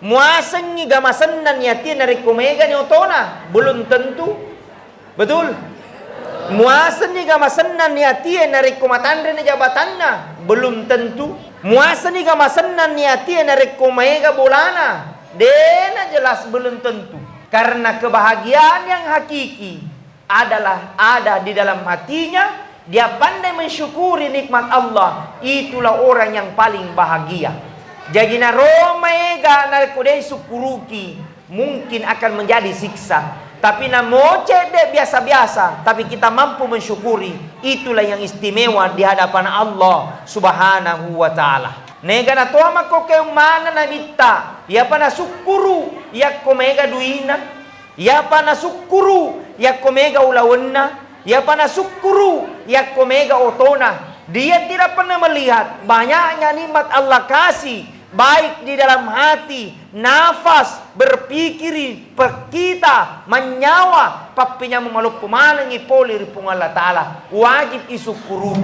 Muasangi gamasan yati narik kumega ni otona belum tentu. Betul? Muasangi gamasan yati narik kumatandre ni jabatanna belum tentu. Muasangi gamasan yati narik kumega bulana dena jelas belum tentu. Karena kebahagiaan yang hakiki adalah ada di dalam hatinya. Dia pandai mensyukuri nikmat Allah. Itulah orang yang paling bahagia. Jadi na Roma ega na kudai syukuruki mungkin akan menjadi siksa. Tapi na moce de biasa-biasa, tapi kita mampu mensyukuri, itulah yang istimewa di hadapan Allah Subhanahu wa taala. Nega na toa mako ke mana na bitta, ya pa na sukuru, ya komega duina, ya pa na sukuru, ya komega ulawenna, ya pa na sukuru, ya komega otona. Dia tidak pernah melihat banyaknya nikmat Allah kasih, baik di dalam hati, nafas, berpikiri, kita, menyawa, papinya memeluk pemanangi poli ripung Allah Ta'ala. Wajib isukuru.